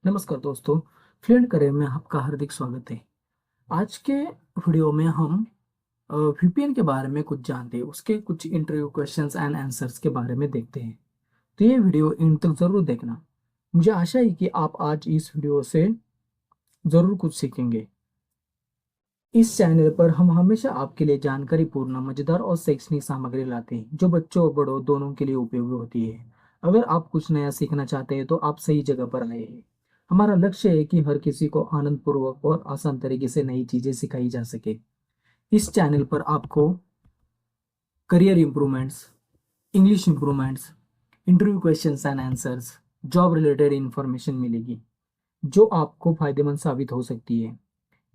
नमस्कार दोस्तों, fluent career में आपका हार्दिक स्वागत है। आज के वीडियो में हम वीपीएन के बारे में कुछ जानते हैं, उसके कुछ इंटरव्यू क्वेश्चंस एंड आंसर्स के बारे में देखते हैं। तो ये वीडियो इन तक ज़रूर देखना। मुझे आशा है कि आप आज इस वीडियो से ज़रूर कुछ सीखेंगे। इस चैनल पर हम हमेशा आपके लिए जानकारीपूर्ण, मजेदार और शैक्षणिक सामग्री लाते हैं, जो बच्चों और बड़ों दोनों के लिए उपयोगी होती है। अगर आप कुछ नया सीखना चाहते हैं, तो आप सही जगह पर आए हैं। हमारा लक्ष्य है कि हर किसी को आनंदपूर्वक और आसान तरीके से नई चीजें सिखाई जा सके। इस चैनल पर आपको career improvements, English improvements, interview questions and answers, job related information मिलेगी, जो आपको फायदेमंद साबित हो सकती है।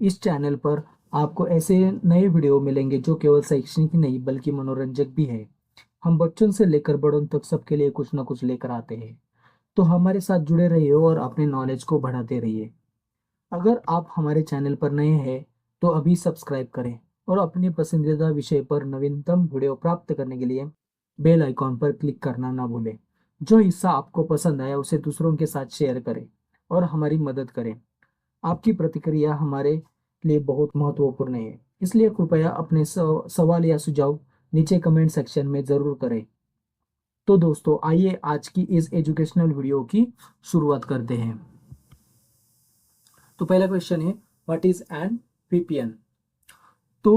इस चैनल पर आपको ऐसे नए वीडियो मिलेंगे जो केवल शैक्षणिक नहीं बल्कि मनोरंजक भी है। हम बच्चों से लेकर बड़ों तक सबके लिए कुछ ना कुछ लेकर आते हैं। तो हमारे साथ जुड़े रहिए और अपने नॉलेज को बढ़ाते रहिए। अगर आप हमारे चैनल पर नए हैं तो अभी सब्सक्राइब करें और अपने पसंदीदा विषय पर नवीनतम वीडियो प्राप्त करने के लिए बेल आइकॉन पर क्लिक करना ना भूलें। जो हिस्सा आपको पसंद आया उसे दूसरों के साथ शेयर करें और हमारी मदद करें। आपकी प्रतिक्रिया हमारे लिए बहुत महत्वपूर्ण है, इसलिए कृपया अपने सवाल या सुझाव नीचे कमेंट सेक्शन में ज़रूर करें। तो दोस्तों, आइए आज की इस एजुकेशनल वीडियो की शुरुआत करते हैं। तो पहला क्वेश्चन है, व्हाट इज एन वीपीएन? तो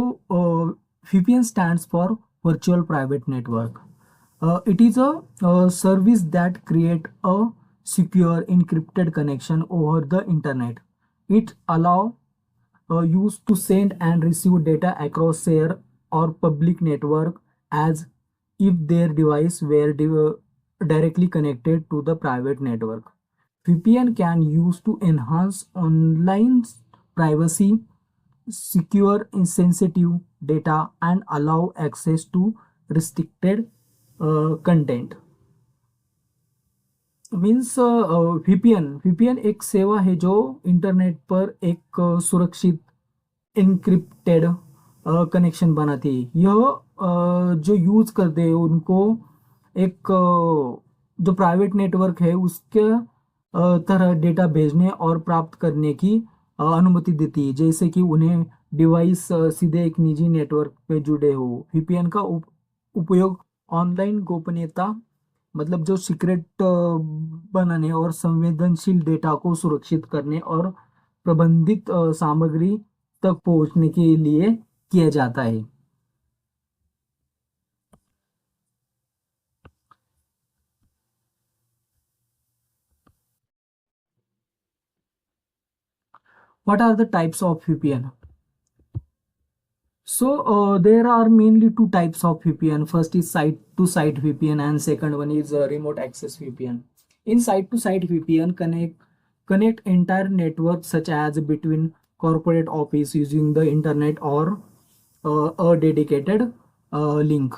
VPN stands for virtual private network. It is a service that create a secure encrypted connection over the internet. It allow used to send and receive data across share or public network as if their device were directly connected to the private network. VPN can use to enhance online privacy, secure sensitive data, and allow access to restricted content. Means VPN एक सेवा है जो internet पर एक सुरक्षित encrypted connection बनाती है। यह जो यूज करते हैं उनको एक जो प्राइवेट नेटवर्क है उसके तरह डेटा भेजने और प्राप्त करने की अनुमति देती है, जैसे कि उन्हें डिवाइस सीधे एक निजी नेटवर्क पे जुड़े हो। वीपीएन का उपयोग ऑनलाइन गोपनीयता, मतलब जो सीक्रेट बनाने और संवेदनशील डेटा को सुरक्षित करने और प्रबंधित सामग्री तक पहुंचने के लिए किया जाता है। What are the types of VPN? So there are mainly two types of VPN. First is site-to-site VPN and second one is remote access VPN. In site-to-site VPN connect entire network such as between corporate office using the internet or a dedicated link.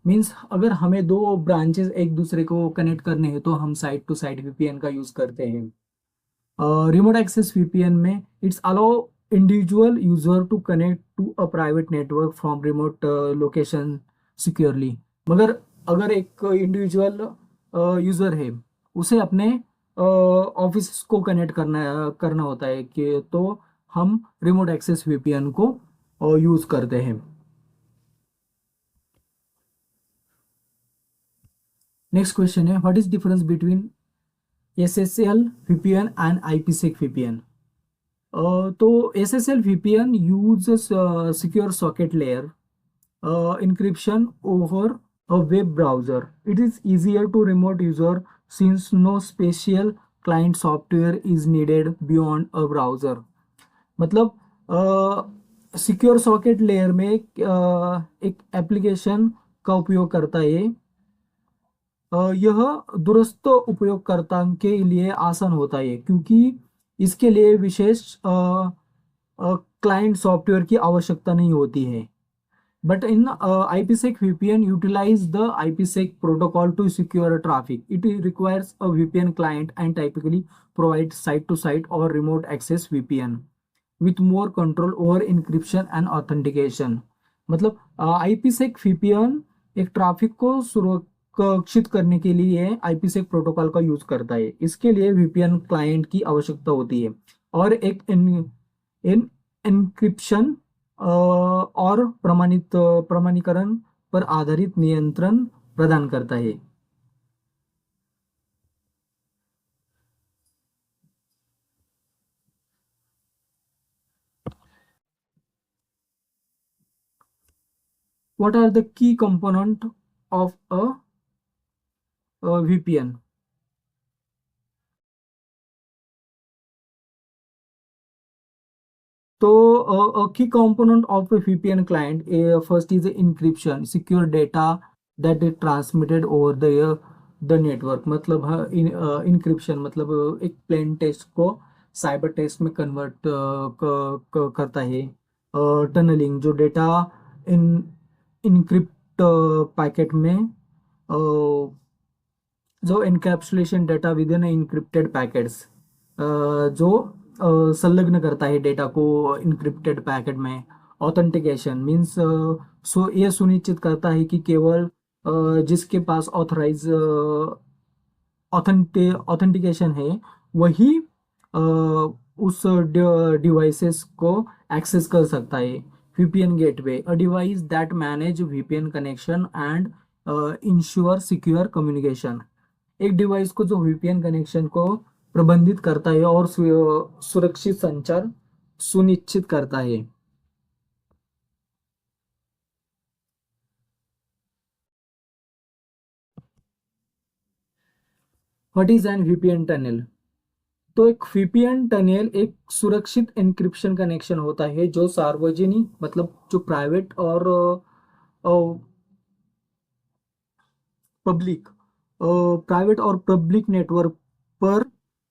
Means अगर हमें दो branches एक दूसरे को connect करने हैं तो हम साइट टू साइट वीपीएन का यूज करते हैं। रिमोट एक्सेस वीपीएन में it's allow individual user to connect to a private network from remote location securely। मगर अगर एक इंडिविजुअल यूजर है, उसे अपने ऑफिस को कनेक्ट करना होता है कि तो हम रिमोट एक्सेस वीपीएन को यूज करते हैं। नेक्स्ट क्वेश्चन है, what is difference between SSL VPN and IPsec VPN? तो SSL VPN uses secure socket layer encryption over a web browser. It is easier to remote user since no special client software is needed beyond a browser। मतलब secure socket layer में एक application का उपयोग करता है। यह दूरस्थ उपयोगकर्ता के लिए आसान होता है क्योंकि इसके लिए विशेष क्लाइंट सॉफ्टवेयर की आवश्यकता नहीं होती है। But in IPsec VPN utilize the IPsec protocol to secure traffic. It requires a VPN client and typically provides site-to-site or remote access VPN with more control over encryption and authentication। मतलब IPsec VPN एक traffic को सुरक्षित करने के लिए IPsec protocol का use करता है। इसके लिए वीपीएन क्लाइंट की आवश्यकता होती है और एक इन एन्क्रिप्शन और प्रमाणीकरण पर आधारित नियंत्रण प्रदान करता है। What are the key component of a VPN? So a key component of a VPN client, first is the encryption, secure data that is transmitted over the network। मतलब इनक्रिप्शन मतलब एक प्लेन टेक्स्ट को cyber text में convert करता है। Tunnelling, जो data इन encrypt packet में जो encapsulation data with in encrypted packets, जो संलग्न करता है डेटा को इनक्रिप्टेड पैकेट में। ऑथेंटिकेशन मीन्स सो ये सुनिश्चित करता है कि केवल जिसके पास ऑथराइज ऑथेंटिकेशन है वही उस डिवाइसेस को एक्सेस कर सकता है। VPN gateway, a device that manage VPN connection and ensure secure communication. एक डिवाइस को जो वीपीएन कनेक्शन को प्रबंधित करता है और सुरक्षित संचार सुनिश्चित करता है। What is an VPN tunnel? तो एक वीपीएन टनल एक सुरक्षित एन्क्रिप्शन कनेक्शन होता है जो सार्वजनिक मतलब जो प्राइवेट और पब्लिक प्राइवेट और पब्लिक नेटवर्क पर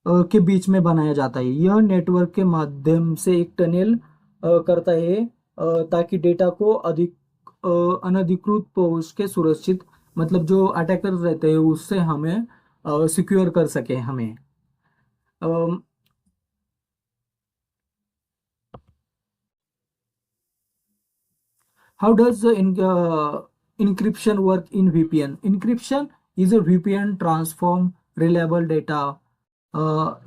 के बीच में बनाया जाता है। यह नेटवर्क के माध्यम से एक टनल करता है ताकि डेटा को अधिक अनधिकृत पहुंच के सुरक्षित मतलब जो अटैकर रहते हैं उससे हमें सिक्योर कर सके हमें। How does the encryption work in VPN? Encryption is a VPN transform reliable data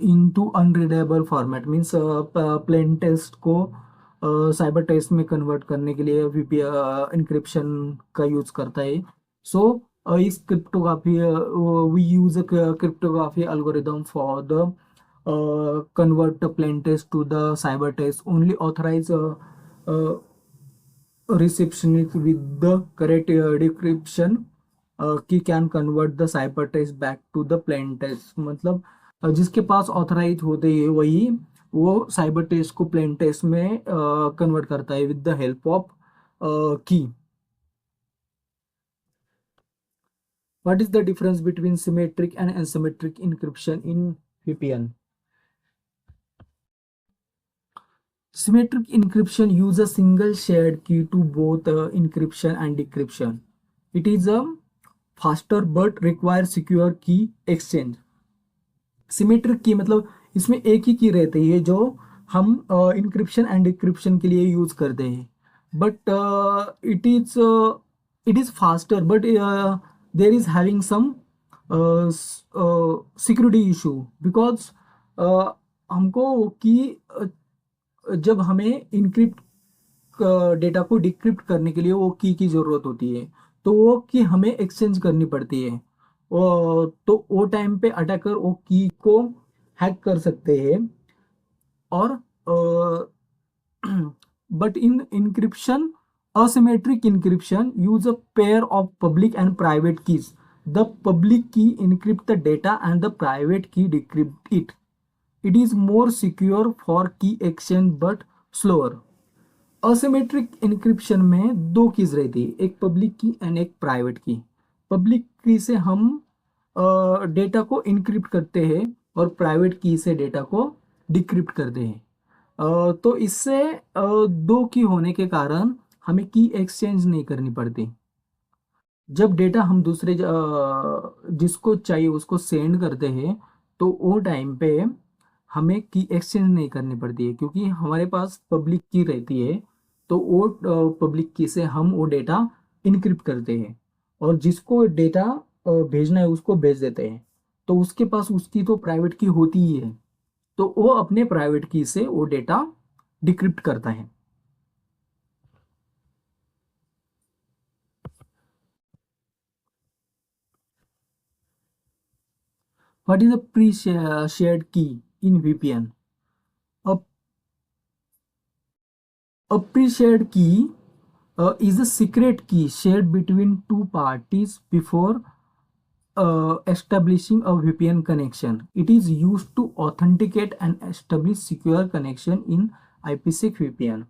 into unreadable format। Means plain text को साइबर टेस्ट में कन्वर्ट करने के लिए वीपीएन इंक्रिप्शन का यूज करता है। सो इस cryptography we use cryptography algorithm for the convert plain text to the cyber text। only authorize receptionist with the correct decryption key can convert the cipher text back to the plain text. मतलब जिसके पास authorise होते हैं वही वो cipher text को plain text में convert करता है with the help of key. What is the difference between symmetric and asymmetric encryption in VPN? Symmetric encryption uses a single shared key to both encryption and decryption। It is a faster but requires secure key exchange। Symmetric की मतलब इसमें एक ही की रहती है जो हम encryption and decryption के लिए यूज करते हैं। But it is faster but there is having some security issue because हमको की जब हमें इनक्रिप्ट डेटा को डिक्रिप्ट करने के लिए वो की ज़रूरत होती है तो वो की हमें एक्सचेंज करनी पड़ती है। तो वो टाइम पे अटैकर वो की को हैक कर सकते हैं। और but in encryption asymmetric encryption use a pair of public and private keys। The public key encrypt the data and the private key decrypt it। It is more secure for key exchange but slower। Asymmetric encryption में दो keys रहती है, एक public की and एक private की। Public की से हम डेटा को इनक्रिप्ट करते हैं और प्राइवेट की से डेटा को डिक्रिप्ट करते हैं। तो इससे दो की होने के कारण हमें की एक्सचेंज नहीं करनी पड़ती। जब डेटा हम दूसरे जिसको चाहिए उसको सेंड करते हैं तो वो टाइम पे हमें की एक्सचेंज नहीं करनी पड़ती है क्योंकि हमारे पास पब्लिक की रहती है। तो वो पब्लिक की से हम वो डेटा इनक्रिप्ट करते हैं और जिसको डेटा भेजना है उसको भेज देते हैं, तो उसके पास उसकी तो प्राइवेट की होती ही है, तो वो अपने प्राइवेट की से वो डेटा डिक्रिप्ट करता है। What is a pre shared की इन VPN? a, a pre-shared key is a secret key shared between two parties before establishing a VPN connection. It is used to authenticate and establish secure connection in IPsec VPN.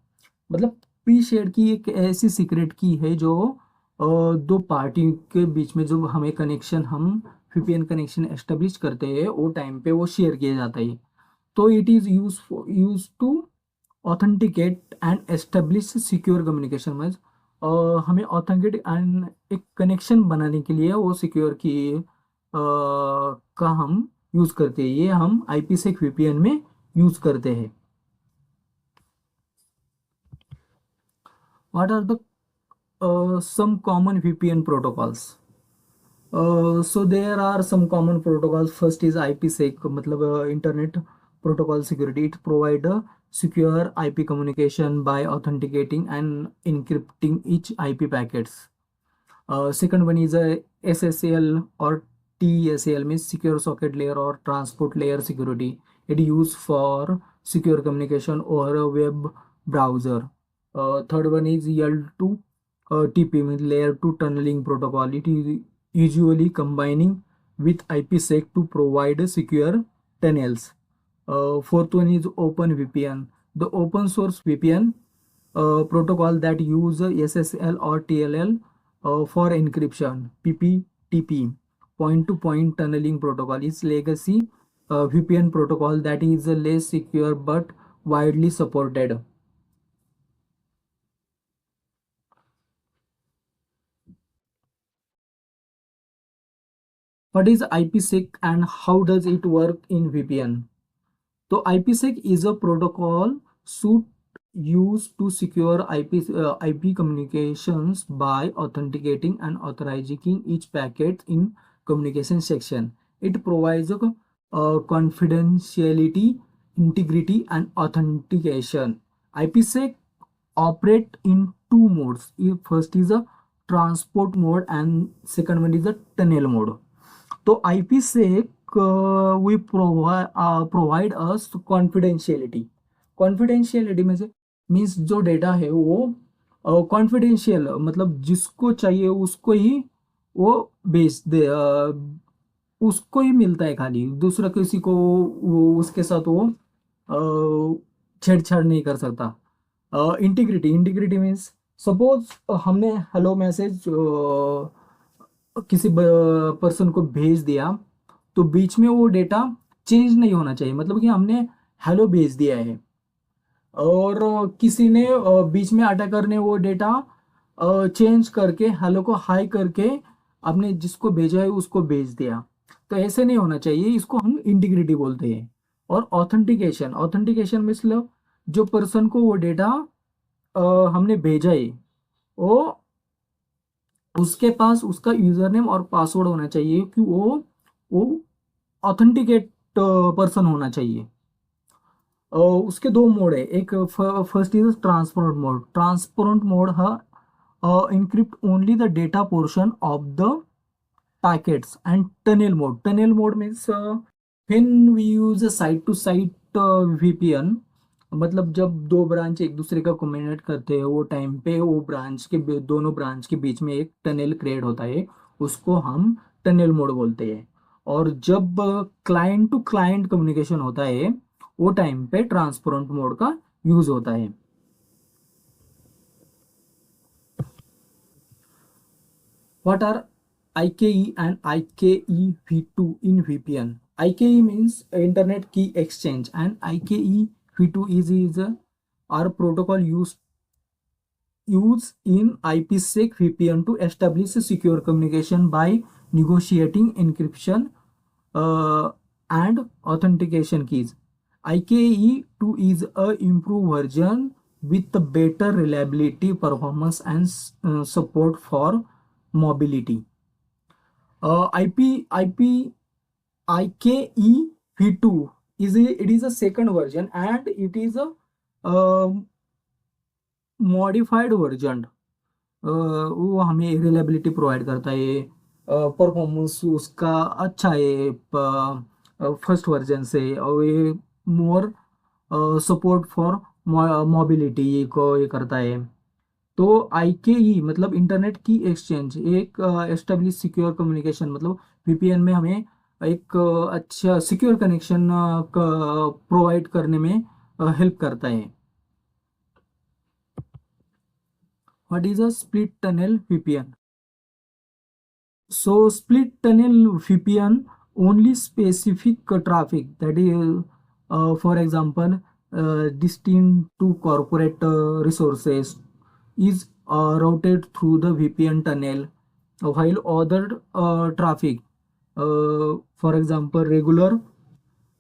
मतलब pre share की एक ऐसी secret की है जो दो party के बीच में जो हमें कनेक्शन हम VPN कनेक्शन एस्टेब्लिश करते हैं वो टाइम पे वो शेयर किया जाता है। तो it is use to authenticate and establish secure communication में हमें ऑथेंटिकेट एंड एक कनेक्शन बनाने के लिए वो सिक्योर की का हम यूज़ करते हैं, ये हम IPsec VPN में यूज़ करते हैं। What are the some common VPN protocols? So there are some common protocols. First is IPsec, मतलब Internet Protocol Security. It provide a secure IP communication by authenticating and encrypting each IP packets. Second one is a SSL or TSL, means secure socket layer or transport layer security. It used for secure communication over a web browser. Third one is EL2 TP, means layer 2 tunneling protocol. It is usually combining with IPsec to provide secure tunnels. Fourth one is OpenVPN, the open source VPN protocol that use SSL or TLL for encryption. PPTP, point to point tunneling protocol, is legacy VPN protocol that is less secure but widely supported. What is IPsec and how does it work in VPN? So IPsec is a protocol suite used to secure IP communications by authenticating and authorizing each packet in communication section. It provides a confidentiality, integrity, and authentication. IPsec operate in two modes. First is a transport mode and second one is a tunnel mode. तो IP से we provide us confidentiality. Confidentiality में से means जो data है वो confidential, मतलब जिसको चाहिए उसको ही वो बेच दे, उसको ही मिलता है, खाली दूसरा किसी को उसके साथ वो छेड़छाड़ नहीं कर सकता। इंटीग्रिटी, इंटीग्रिटी मीन्स सपोज हमने हेलो मैसेज किसी पर्सन को भेज दिया, तो बीच में वो डेटा चेंज नहीं होना चाहिए, मतलब कि हमने हेलो भेज दिया है और किसी ने बीच में अटैकर ने वो डेटा चेंज करके हेलो को हाई करके आपने जिसको भेजा है उसको भेज दिया, तो ऐसे नहीं होना चाहिए, इसको हम इंटीग्रिटी बोलते हैं। और ऑथेंटिकेशन, ऑथेंटिकेशन मतलब जो पर्सन को वो डेटा हमने भेजा है वो उसके पास उसका यूजर नेम और पासवर्ड होना चाहिए कि वो ऑथेंटिकेट पर्सन होना चाहिए। उसके दो मोड है, एक first is transparent mode. Transparent mode है encrypt only the data portion of the packets. And tunnel mode, tunnel mode means when we use a site to site VPN, मतलब जब दो ब्रांच एक दूसरे का कम्युनिकेट करते हैं वो टाइम पे वो ब्रांच के दोनों ब्रांच के बीच में एक टनल क्रिएट होता है, उसको हम टनल मोड बोलते हैं। और जब क्लाइंट टू क्लाइंट कम्युनिकेशन होता है वो टाइम पे ट्रांसपेरेंट मोड का यूज होता है। What are IKE and IKE-v2 in VPN? IKE means Internet Key Exchange, and IKE-v2 is our protocol used in IPsec VPN to establish a secure communication by negotiating encryption and authentication keys. IKE2 is a improved version with the better reliability, performance, and support for mobility. IP IKE v2 it is a second version and it is a modified version. वो हमें reliability provide करता है, performance उसका अच्छा है first version से, और ये मोर सपोर्ट फॉर मोबिलिटी को ये करता है। तो IKE मतलब इंटरनेट की एक्सचेंज, एक एस्टेब्लिश सिक्योर कम्युनिकेशन, मतलब VPN में हमें एक अच्छा सिक्योर कनेक्शन प्रोवाइड करने में हेल्प करता है। What is a split tunnel VPN? So split tunnel VPN only specific traffic, that is, for example, destined to corporate resources is routed through the VPN tunnel, while other traffic, for example, regular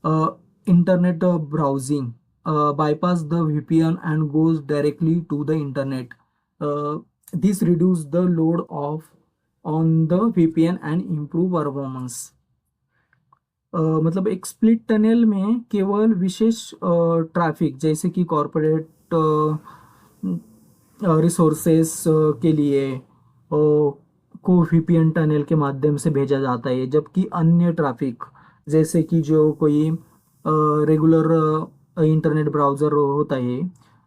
uh, internet browsing bypass the VPN and goes directly to the internet. Uh, this reduces the load of on the VPN and improve performance. मतलब एक split tunnel में केवल विशेष traffic जैसे कि corporate resources के लिए को VPN tunnel के माध्यम से भेजा जाता है, जबकि अन्य ट्रैफिक जैसे कि जो कोई रेगुलर इंटरनेट ब्राउज़र होता है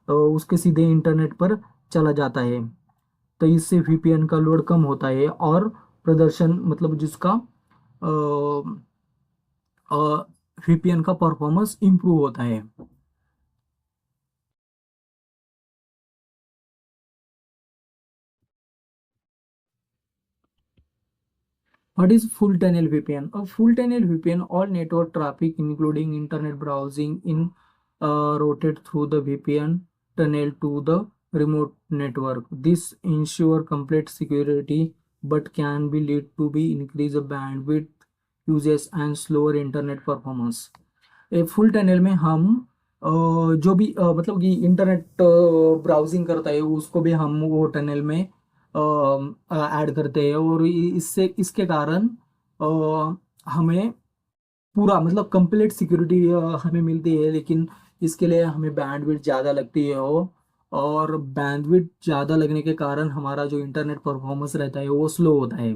उसके सीधे इंटरनेट पर चला जाता है। तो इससे VPN का लोड कम होता है और प्रदर्शन मतलब जिसका VPN का परफॉर्मेंस इम्प्रूव होता है। What is full tunnel VPN? A full tunnel VPN, all network traffic, including internet browsing, in routed through the VPN tunnel to the remote network. This ensure complete security, but can be lead to be increased bandwidth uses and slower internet performance. एक full tunnel में हम जो भी मतलब कि internet browsing करता है उसको भी हम वो टनल में ऐड करते हैं, और इससे इसके कारण हमें पूरा मतलब कंप्लीट सिक्योरिटी हमें मिलती है, लेकिन इसके लिए हमें बैंडविड्थ ज़्यादा लगती है और बैंडविड्थ ज़्यादा लगने के कारण हमारा जो इंटरनेट परफॉर्मेंस रहता है वो स्लो होता है।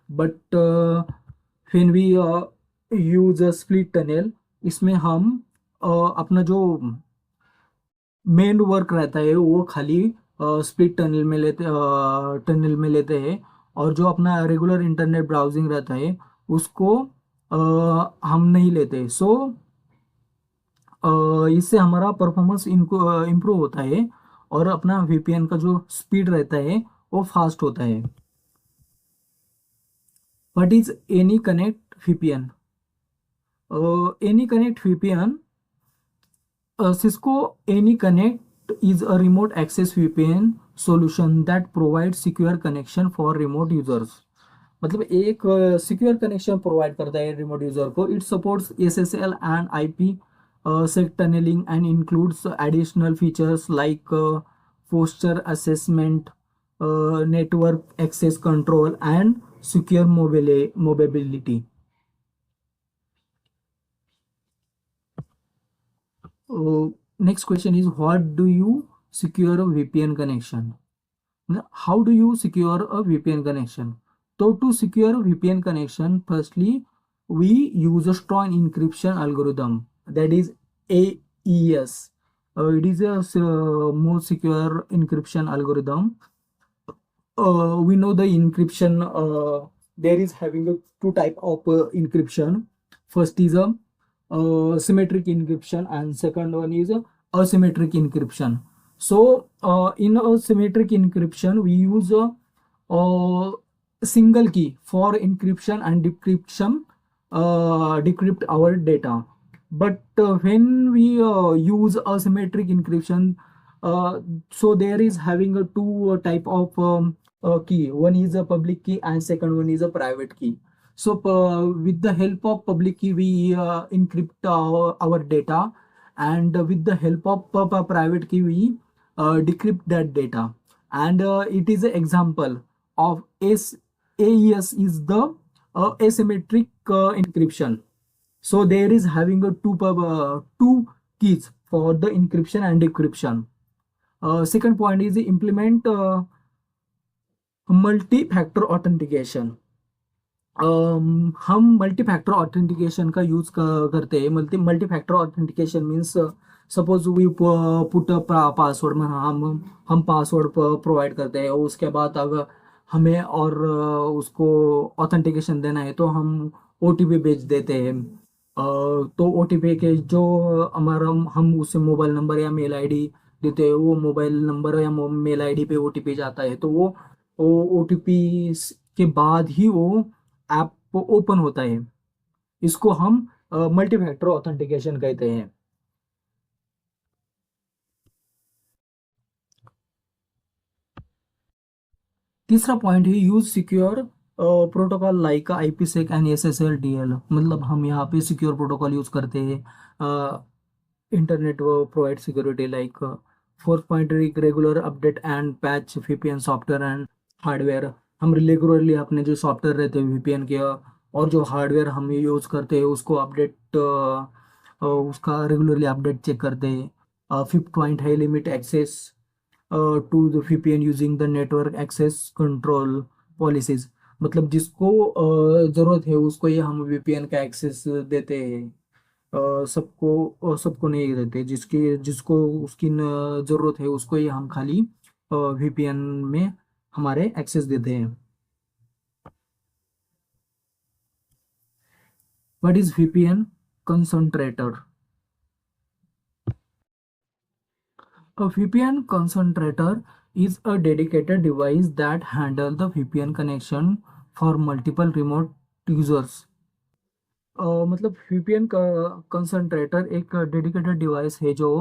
But when we use a split tunnel, इसमें हम अपना जो मेन वर्क रहता है वो खाली स्प्लिट टनल में लेते हैं, और जो अपना रेगुलर इंटरनेट ब्राउजिंग रहता है उसको हम नहीं लेते। सो इससे हमारा परफॉर्मेंस इम्प्रूव होता है और अपना VPN का जो स्पीड रहता है वो फास्ट होता है। What is any connect VPN? Any connect VPN, Cisco AnyConnect is a remote access VPN solution that provides secure connection for remote users. मतलब एक सिक्योर कनेक्शन प्रोवाइड करता है रिमोट यूजर को। It supports SSL and IP sec tunneling and includes additional features like posture assessment, network access control, and secure mobility. Next question is, what do you secure a VPN connection? How do you secure a VPN connection? So to secure a VPN connection, firstly, we use a strong encryption algorithm, that is AES. It is a more secure encryption algorithm. We know the encryption, there is having a two type of encryption. First is a symmetric encryption and second one is a asymmetric encryption. So in a symmetric encryption we use a single key for encryption and decryption, decrypt our data. But when we use asymmetric encryption, so there is having a two type of key. One is a public key and second one is a private key. So with the help of public key we encrypt our data, and with the help of private key we decrypt that data. And it is an example of AES is the asymmetric encryption. So there is having a two keys for the encryption and decryption. Second point is implement multi-factor authentication. हम multi factor authentication का use करते हैं. Multi factor authentication means suppose we put password में हम password provide करते हैं. उसके बाद अगर हमें और उसको ऑथेंटिकेशन देना है तो हम ओटीपी भेज देते हैं. तो ओटीपी के जो हमारा हम उससे मोबाइल नंबर या मेल आईडी देते हैं, वो मोबाइल नंबर या मेल आईडी पे ओटीपी जाता है. तो वो ओटीपी के बाद ही वो ऐप ओपन होता है. इसको हम मल्टी फैक्टर ऑथेंटिकेशन कहते हैं. तीसरा पॉइंट है use secure protocol like IPsec and SSL-DL. मतलब हम यहाँ पे सिक्योर प्रोटोकॉल यूज करते हैं. Internet provide security like fourth point regular update and patch VPN software and hardware. हम रेगुलरली अपने जो सॉफ्टवेयर रहते हैं वीपीएन के और जो हार्डवेयर हम यूज करते हैं उसको अपडेट उसका रेगुलरली अपडेट चेक करते हैं. फिफ्थ पॉइंट है limit access to the VPN using the network access control policies. मतलब जिसको ज़रूरत है उसको ये हम VPN का एक्सेस देते हैं. सबको नहीं देते. जिसको उसकी ज़रूरत है उसको ये हम खाली VPN में हमारे एक्सेस देते हैं. What is VPN concentrator? A VPN concentrator is a dedicated device that handles the VPN connection for multiple remote users. मतलब VPN का कंसंट्रेटर एक डेडिकेटेड डिवाइस है जो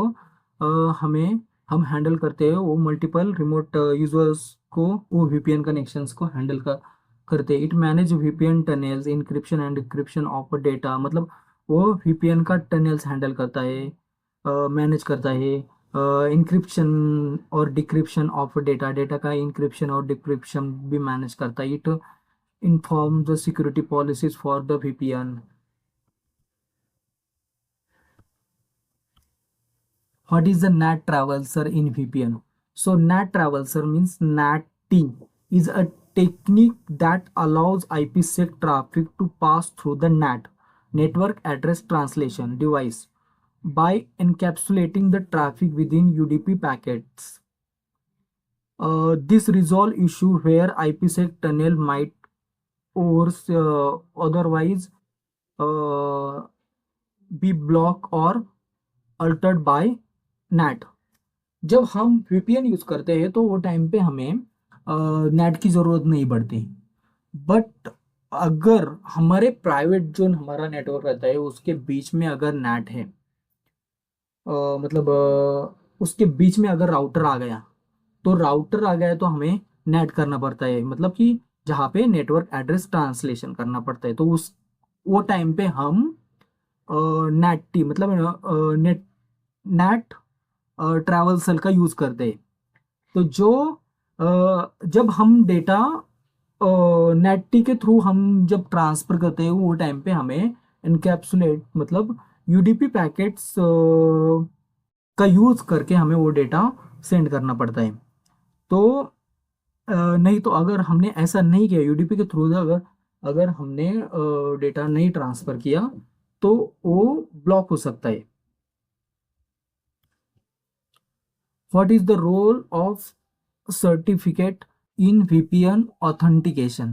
हम हैंडल करते हैं वो मल्टीपल रिमोट यूजर्स को वो VPN कनेक्शंस को हैंडल करते हैं. It manage VPN tunnels encryption and decryption of data. मतलब वो VPN का टनल्स हैंडल करता है, मैनेज करता है. इंक्रिप्शन और डिक्रिप्शन ऑफ डेटा का इंक्रिप्शन और डिक्रिप्शन भी मैनेज करता है. It inform the security policies for the VPN. What is the NAT traverser in VPN? So NAT traverser means NAT is a technique that allows IPsec traffic to pass through the NAT network address translation device by encapsulating the traffic within UDP packets. This resolve issue where IPsec tunnel might otherwise be blocked or altered by NAT. जब हम VPN use करते हैं तो वो time पे हमें NAT की जरूरत नहीं पड़ती. बट अगर हमारे प्राइवेट जोन हमारा नेटवर्क रहता है उसके बीच में अगर NAT है, मतलब उसके बीच में अगर राउटर आ गया तो हमें NAT करना पड़ता है. मतलब कि जहाँ पे नेटवर्क एड्रेस ट्रांसलेशन करना पड़ता है तो वो टाइम पे हम NAT मतलब NAT ट्रैवल्सल का यूज करते हैं. तो जब हम डेटा NAT के थ्रू हम जब ट्रांसफर करते हैं वो टाइम पे हमें एनकैप्सुलेट मतलब UDP पैकेट्स का यूज करके हमें वो डेटा सेंड करना पड़ता है. तो नहीं तो अगर हमने ऐसा नहीं किया UDP के थ्रू अगर हमने डेटा नहीं ट्रांसफर किया तो वो ब्लॉक हो सकता है. What is the role of certificate in VPN authentication?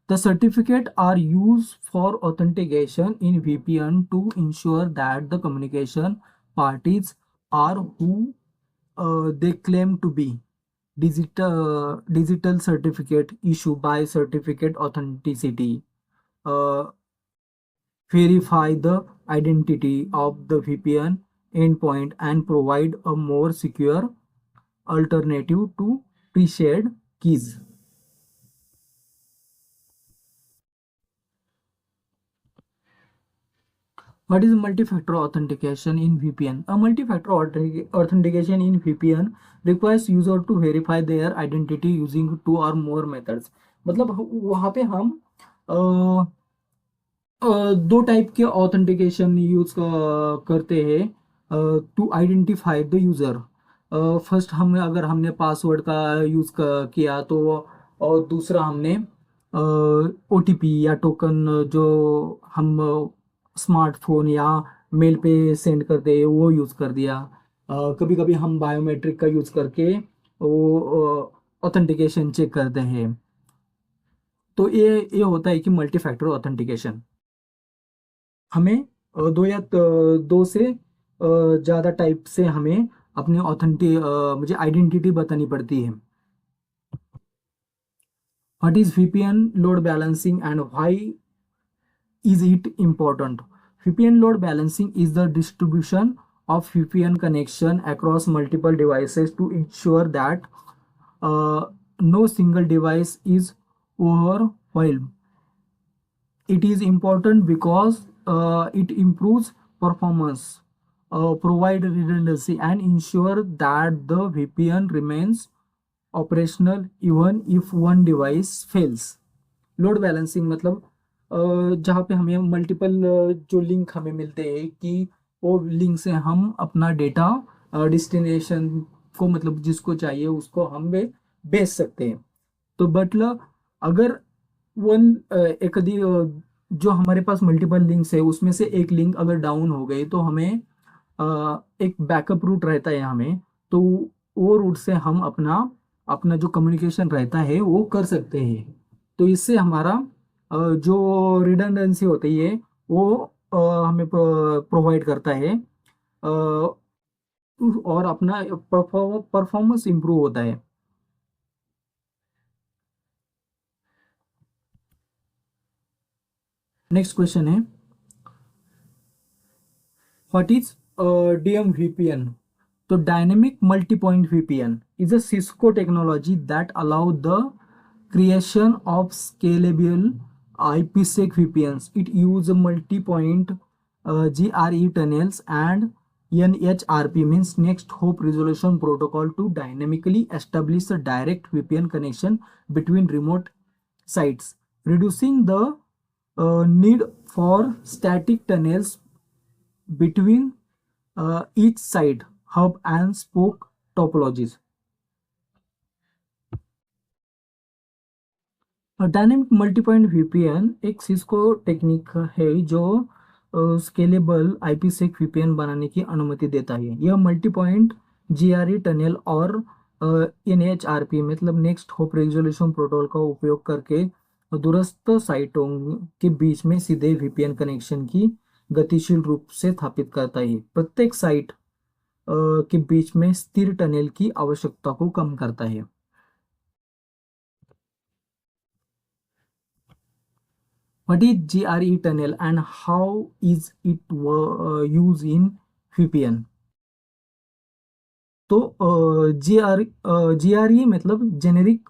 The certificate are used for authentication in VPN to ensure that the communication parties are who they claim to be. Digital certificate issued by certificate authenticity verify the identity of the VPN endpoint and provide a more secure alternative to pre-shared keys. What is multi-factor authentication in VPN? A multi-factor authentication in VPN requires user to verify their identity using two or more methods. मतलब वहाँ पे हम दो type के authentication use करते हैं to identify the user. First हम अगर हमने पासवर्ड का यूज़ किया तो, और दूसरा हमने ओटीपी या टोकन जो हम स्मार्टफोन या मेल पे सेंड करते हैं वो यूज़ कर दिया। कभी कभी हम बायोमेट्रिक का यूज़ करके वो ऑथेंटिकेशन चेक करते हैं। तो ये होता है कि मल्टी फैक्टर ऑथेंटिकेशन। हमें दो से ज़्यादा टाइप से हमें अपनी मुझे आइडेंटिटी बतानी पड़ती है। What is VPN load balancing and why is it important? VPN load balancing is the distribution of VPN connection across multiple devices to ensure that uh, no single device is overwhelmed. It is important because it improves performance, provide redundancy, and ensure that the VPN remains operational even if one device fails. Load balancing मतलब जहाँ पे हमें multiple जो link हमें मिलते हैं कि वो लिंक से हम अपना डेटा डिस्टिनेशन को मतलब जिसको चाहिए उसको हम भेज सकते हैं। तो मतलब अगर वन एक जो हमारे पास मल्टीपल लिंक्स है उसमें से एक लिंक अगर डाउन हो गई तो हमें एक बैकअप रूट रहता है हमें। तो वो रूट से हम अपना अपना जो कम्युनिकेशन रहता है वो कर सकते हैं। तो इससे हमारा जो रिडंडेंसी होती है वो हमें प्रोवाइड करता है, और अपना परफॉर्मेंस इंप्रूव होता है। नेक्स्ट क्वेश्चन है, व्हाट इज DMVPN? तो dynamic multi point VPN is a Cisco technology that allow the creation of scalable IPsec VPNs. It use multi-point GRE tunnels and NHRP means Next Hop Resolution Protocol to dynamically establish a direct VPN connection between remote sites, reducing the need for static tunnels between each side, hub and spoke topologies. Dynamic multi point VPN एक Cisco technique है जो scalable IPsec VPN बनाने की अनुमति देता है। यह multi point GRE tunnel और NHRP मतलब नेक्स्ट होप रेजोल्यूशन प्रोटोकॉल का उपयोग करके दूरस्थ साइटों के बीच में सीधे VPN कनेक्शन की गतिशील रूप से स्थापित करता है। प्रत्येक साइट के बीच में स्थिर टनल की आवश्यकता को कम करता है। What is GRE tunnel and how is it used in VPN? तो GRE मतलब generic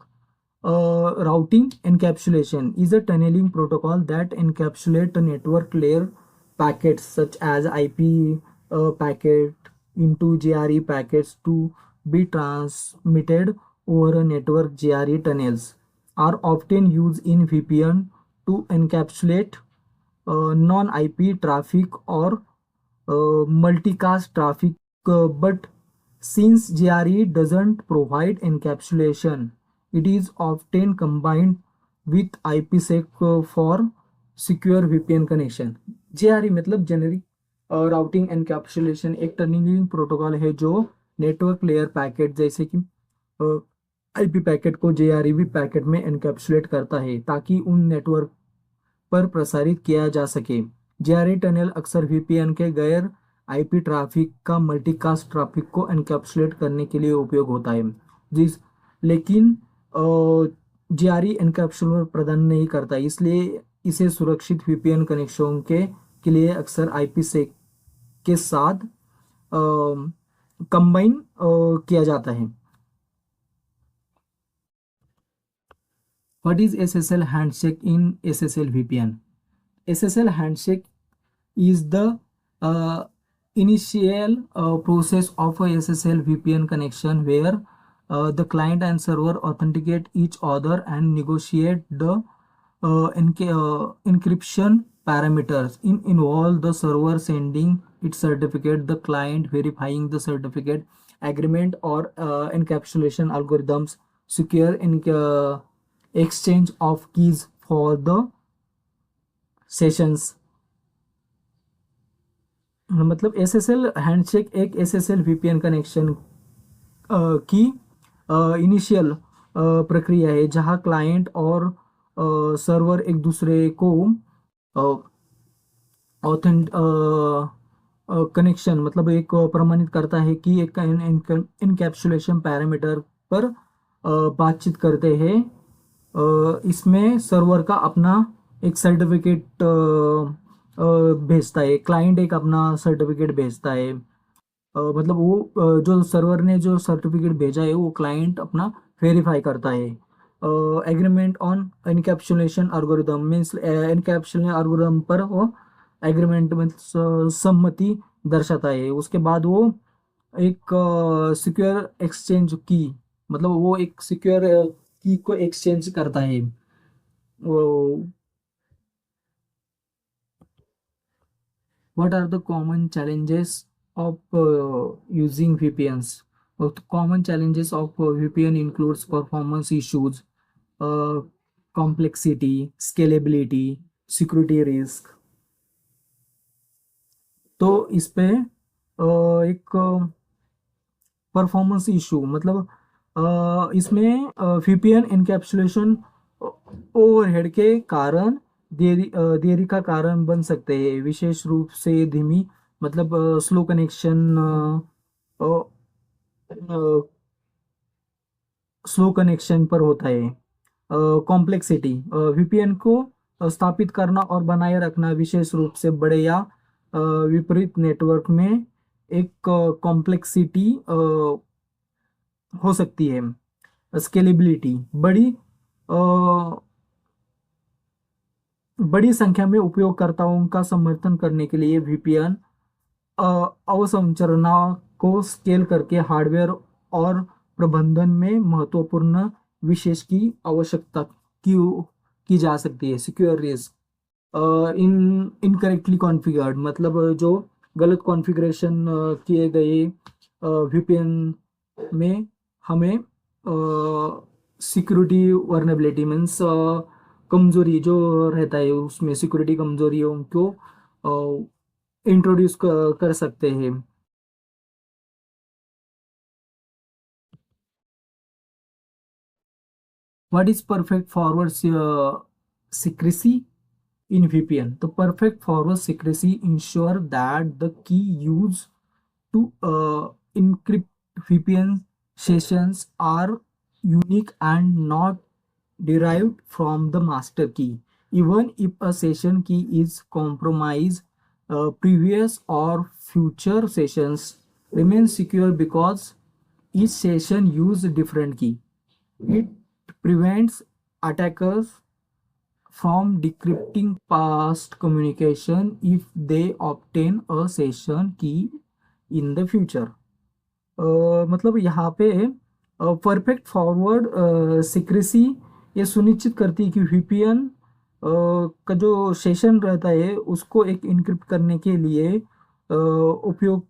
routing encapsulation is a tunneling protocol that encapsulate network layer packets such as IP packet into GRE packets to be transmitted over a network. GRE tunnels are often used in VPN to encapsulate non-IP traffic or multicast traffic, but since GRE doesn't provide encapsulation, it is often combined with IPsec for secure VPN connection. GRE मतलब generic routing encapsulation एक tunnelling protocol है जो network layer packet जैसे कि IP packet को GRE packet में encapsulate करता है ताकि उन नेटवर्क पर प्रसारित किया जा सके। GRE टनल अक्सर VPN के गैर IP ट्रैफिक का मल्टीकास्ट ट्रैफिक को एनकैप्सुलेट करने के लिए उपयोग होता है, लेकिन GRE एनकैप्सुलेशन प्रदान नहीं करता, इसलिए इसे सुरक्षित VPN कनेक्शन के लिए अक्सर IPsec के साथ कंबाइन किया जाता है। What is SSL handshake in SSL VPN? SSL handshake is the initial process of a SSL VPN connection where the client and server authenticate each other and negotiate the encryption parameters involve the server sending its certificate, the client verifying the certificate, agreement or encapsulation algorithms, secure exchange of keys for the sessions. मतलब SSL handshake एक SSL VPN connection की initial प्रक्रिया है जहां client और server एक दूसरे को ऑथेंट कनेक्शन मतलब एक प्रमाणित करता है कि एक इनकैप्सुलेशन पैरामीटर पर बातचीत करते हैं। इसमें सर्वर का अपना एक सर्टिफिकेट भेजता है, क्लाइंट एक अपना सर्टिफिकेट भेजता है। मतलब वो जो सर्वर ने जो सर्टिफिकेट भेजा है वो क्लाइंट अपना वेरीफाई करता है। Agreement on encapsulation algorithm means encapsulation algorithm पर वो एग्रीमेंट में सम्मति दर्शाता है। उसके बाद वो एक सिक्योर एक्सचेंज की मतलब वो एक सिक्योर की को एक्सचेंज करता है। What are the common challenges of using VPNs? The common challenges of VPN includes performance issues, uh, complexity, scalability, security risk। तो इस पे एक परफॉर्मेंस इशू मतलब इसमें VPN एनकैप्सुलेशन ओवरहेड के कारण देरी का कारण बन सकते हैं, विशेष रूप से धीमी मतलब स्लो कनेक्शन, स्लो कनेक्शन पर होता है। कॉम्प्लेक्सिटी वीपीएन को स्थापित करना और बनाए रखना विशेष रूप से बड़े या विपरीत नेटवर्क में एक कॉम्प्लेक्सिटी हो सकती है। स्केलेबिलिटी बड़ी संख्या में उपयोगकर्ताओं का समर्थन करने के लिए वीपीएन अवसंरचना को स्केल करके हार्डवेयर और प्रबंधन में महत्वपूर्ण विशेष की आवश्यकता की जा सकती है। सिक्योर रिस्क इनकरेक्टली कॉन्फ़िगर्ड मतलब जो गलत कॉन्फ़िगरेशन किए गए वीपीएन में हमें सिक्योरिटी वर्नेबिलिटी मीन्स कमजोरी जो रहता है उसमें सिक्योरिटी कमजोरियों को इंट्रोड्यूस कर सकते हैं। What is perfect forward secrecy in VPN? The perfect forward secrecy ensure that the key used to encrypt VPN sessions are unique and not derived from the master key. Even if a session key is compromised, previous or future sessions remain secure because each session use a different key. It prevents attackers from decrypting past communication if they obtain a session key in the future। मतलब यहाँ पे perfect forward secrecy ये सुनिश्चित करती है कि VPN का जो सेशन रहता है उसको एक इनक्रिप्ट करने के लिए उपयोग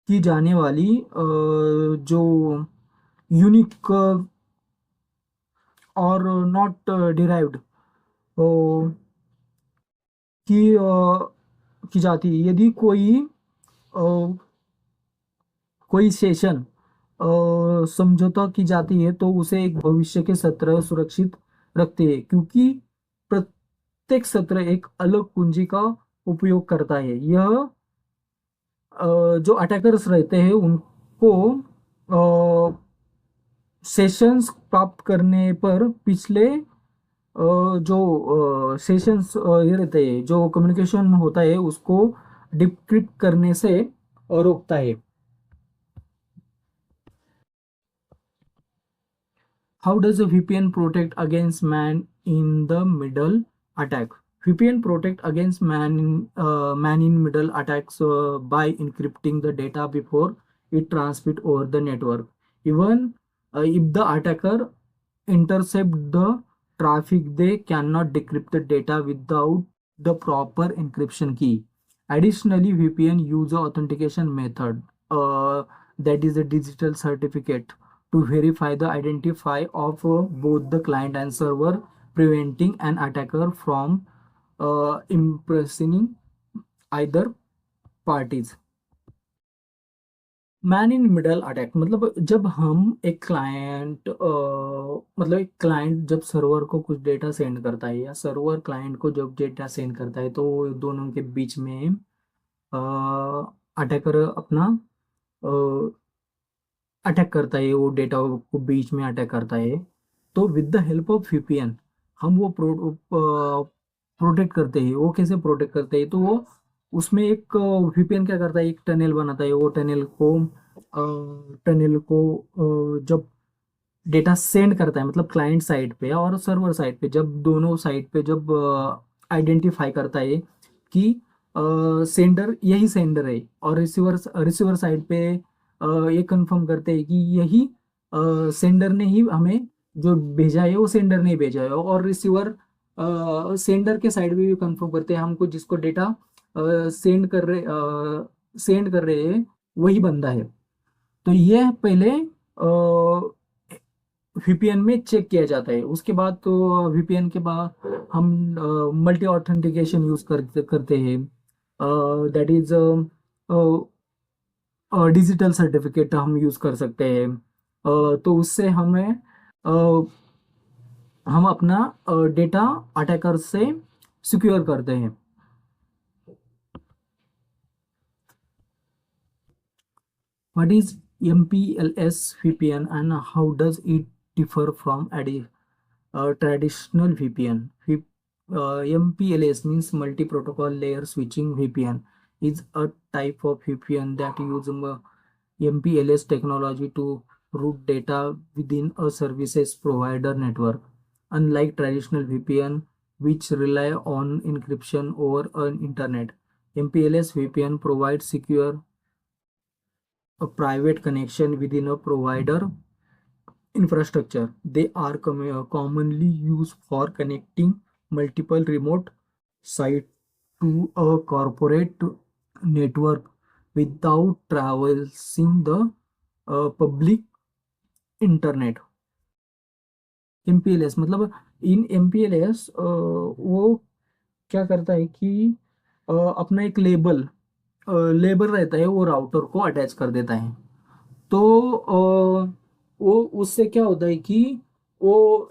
की जाने वाली जो यूनिक और नॉट डिराइव्ड की जाती है। यदि कोई सेशन समझौता की जाती है तो उसे एक भविष्य के सत्र सुरक्षित रखते हैं क्योंकि प्रत्येक सत्र एक अलग कुंजी का उपयोग करता है। यह जो अटैकर्स रहते हैं उनको सेशंस प्राप्त करने पर पिछले जो सेशंस ये रहते हैं जो कम्युनिकेशन होता है उसको डिक्रिप्ट करने से रोकता है। How does a VPN protect against man in the middle attack? VPN protect against man in middle attacks by encrypting the data before it transmit over the network. Even if the attacker intercept the traffic, they cannot decrypt the data without the proper encryption key. Additionally, VPN use a authentication method, that is a digital certificate, to verify the identity of both the client and server, preventing an attacker from impersonating either parties. Man in middle attack मतलब जब हम एक client मतलब एक client जब server को कुछ data send करता है या सर्वर क्लाइंट को जब डेटा सेंड करता है तो दोनों के बीच में अटैकर अपना अटैक करता है, वो डेटा को बीच में अटैक करता है। तो with the help of VPN हम वो प्रोटेक्ट करते हैं। वो कैसे प्रोटेक्ट करते हैं? तो वो उसमें एक वीपीएन क्या करता है, एक टनल बनाता है। वो टनल को जब डेटा सेंड करता है मतलब क्लाइंट साइड पे और सर्वर साइड पे, जब दोनों साइड पे जब आइडेंटिफाई करता है कि सेंडर यही सेंडर है, और रिसीवर साइड पे ये कंफर्म करते हैं कि यही सेंडर ने ही हमें जो भेजा है वो सेंडर ने ही भेजा है, और रिसीवर सेंडर के साइड पे भी कंफर्म करते हैं हमको जिसको डेटा सेंड कर रहे हैं वही बंदा है। तो ये पहले वीपीएन में चेक किया जाता है। उसके बाद तो वीपीएन के बाद हम मल्टी ऑथेंटिकेशन यूज करते हैं, दैट इज डिजिटल सर्टिफिकेट हम यूज कर सकते हैं। तो उससे हम अपना डेटा अटैकर से सिक्योर करते हैं। What is MPLS VPN and how does it differ from traditional VPN? MPLS means multi-protocol layer switching VPN is a type of VPN that uses MPLS technology to route data within a services provider network. Unlike traditional VPN, which rely on encryption over an internet, MPLS VPN provides secure a private connection within a provider infrastructure. They are commonly used for connecting multiple remote sites to a corporate network without traversing the public internet. MPLS मतलब इन MPLS वो क्या करता है कि अपना एक label रहता है, वो राउटर को अटैच कर देता है। तो वो उससे क्या होता है कि वो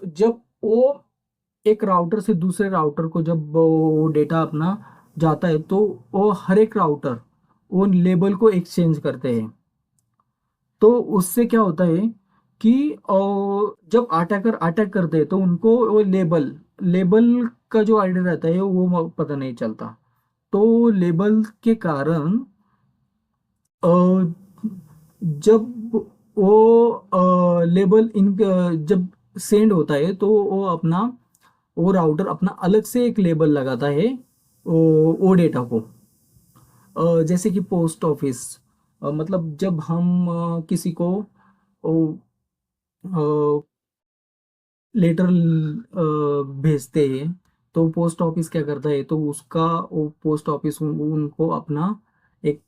एक राउटर से दूसरे राउटर को जब वो डेटा अपना जाता है तो वो हर एक राउटर वो लेबल को एक्सचेंज करते हैं। तो उससे क्या होता है कि जब अटैकर अटैक करते हैं तो उनको वो लेबल का जो आइडिया रहता है वो पता नहीं चलता। तो लेबल के कारण अ, जब लेबल इन जब सेंड होता है तो वो राउटर अपना अलग से एक लेबल लगाता है वो डेटा को। जैसे कि पोस्ट ऑफिस, मतलब जब हम किसी को लेटर भेजते हैं तो पोस्ट ऑफिस क्या करता है, तो उसका वो पोस्ट ऑफिस उनको अपना एक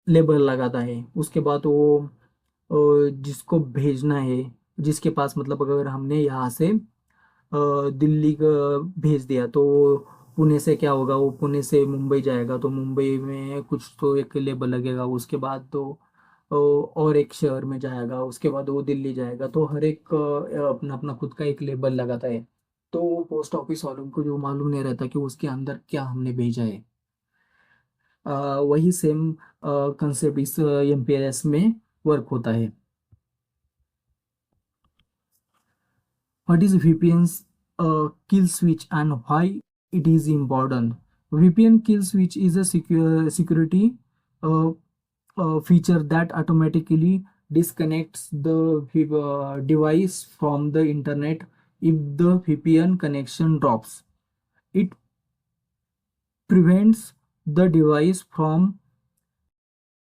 लेबल लगाता है। उसके बाद वो जिसको भेजना है, जिसके पास मतलब अगर हमने यहाँ से दिल्ली का भेज दिया तो पुणे से क्या होगा, वो पुणे से मुंबई जाएगा तो मुंबई में कुछ तो एक लेबल लगेगा। उसके बाद तो और एक शहर में जाएगा, उसके बाद वो दिल्ली जाएगा। तो हर एक अपना अपना खुद का एक लेबल लगाता है। तो पोस्ट ऑफिस वालों को जो मालूम नहीं रहता कि उसके अंदर क्या हमने भेजा है। वही सेम कंसेप्ट इस एमपीएलएस में वर्क होता है। What is VPN's kill switch and why it is important? VPN kill switch is a security uh, feature that automatically disconnects the device from the internet if the VPN connection drops. It prevents the device from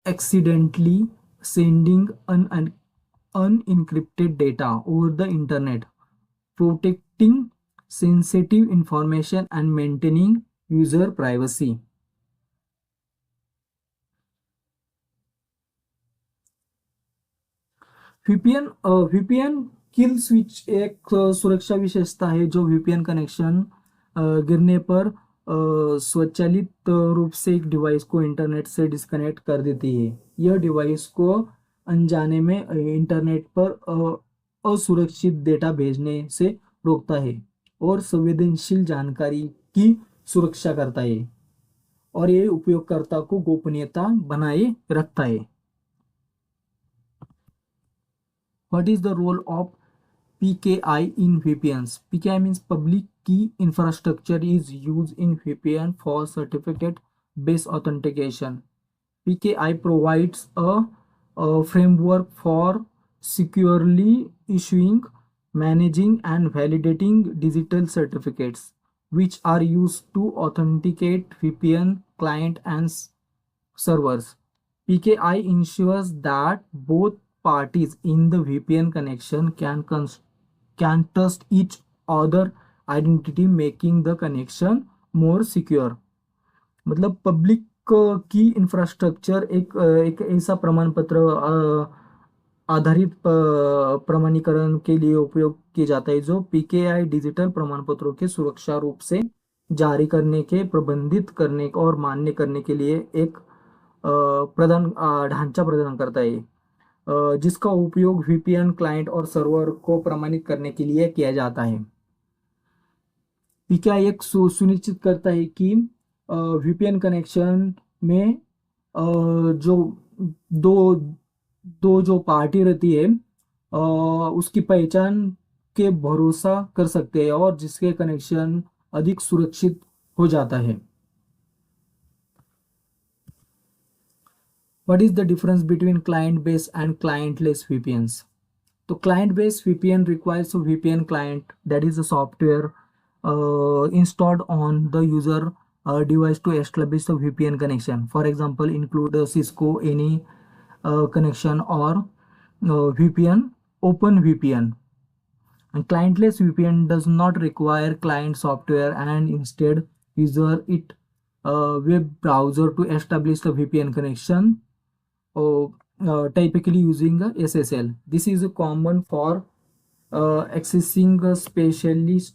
accidentally sending unencrypted data over the internet, protecting sensitive information and maintaining user privacy. VPN kill switch एक सुरक्षा विशेषता है जो VPN connection गिरने पर स्वचालित रूप से एक डिवाइस को इंटरनेट से डिस्कनेक्ट कर देती है। यह डिवाइस को अनजाने में इंटरनेट पर असुरक्षित डेटा भेजने से रोकता है और संवेदनशील जानकारी की सुरक्षा करता है, और ये उपयोगकर्ता को गोपनीयता बनाए रखता है। What is the role of PKI in VPNs? PKI means public key infrastructure is used in VPN for certificate-based authentication. PKI provides a framework for securely issuing, managing, and validating digital certificates, which are used to authenticate VPN client and servers. PKI ensures that both parties in the VPN connection can trust each other identity, making the connection more secure. मतलब public की infrastructure एक ऐसा प्रमाण पत्र आधारित प्रमाणीकरण के लिए उपयोग किया जाता है जो पीकेआई डिजिटल प्रमाण पत्रों के सुरक्षा रूप से जारी करने के, प्रबंधित करने और मान्य करने के लिए एक ढांचा प्रदान करता है, जिसका उपयोग वीपीएन क्लाइंट और सर्वर को प्रमाणित करने के लिए किया जाता है। पीकेआई एक सुनिश्चित करता है कि वीपीएन कनेक्शन में जो जो पार्टी रहती है उसकी पहचान के भरोसा कर सकते हैं और जिसके कनेक्शन अधिक सुरक्षित हो जाता है। What is the difference between client-based and client-less VPNs? So client-based VPN requires a VPN client, that is a software installed on the user device to establish the VPN connection. For example, include Cisco any connection or VPN, OpenVPN. And clientless VPN does not require client software and instead user it web browser to establish the VPN connection, typically using a SSL. This is common for accessing specialist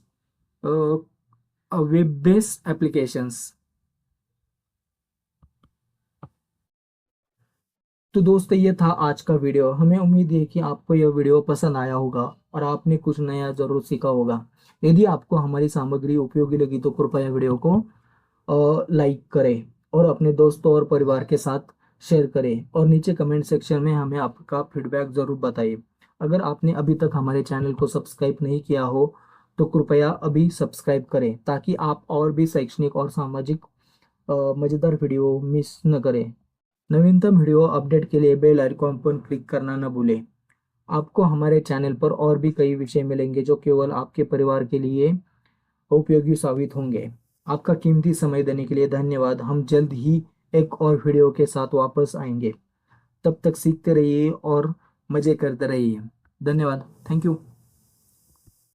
web-based applications. तो दोस्तों ये था आज का video. हमें उम्मीद है कि आपको यह वीडियो पसंद आया होगा और आपने कुछ नया जरूर सीखा होगा। यदि आपको हमारी सामग्री उपयोगी लगी तो कृपया वीडियो को लाइक करें और अपने दोस्तों और परिवार के साथ शेयर करें और नीचे कमेंट सेक्शन में हमें आपका फीडबैक ज़रूर बताइए। अगर आपने अभी तक हमारे चैनल को सब्सक्राइब नहीं किया हो तो कृपया अभी सब्सक्राइब करें ताकि आप और भी शैक्षणिक और सामाजिक मज़ेदार वीडियो मिस न करें। नवीनतम वीडियो अपडेट के लिए बेल आइकॉन पर क्लिक करना न भूलें। आपको हमारे चैनल पर और भी कई विषय मिलेंगे जो केवल आपके परिवार के लिए उपयोगी साबित होंगे। आपका कीमती समय देने के लिए धन्यवाद। हम जल्द ही एक और वीडियो के साथ वापस आएंगे। तब तक सीखते रहिए और मज़े करते रहिए। धन्यवाद। Thank you.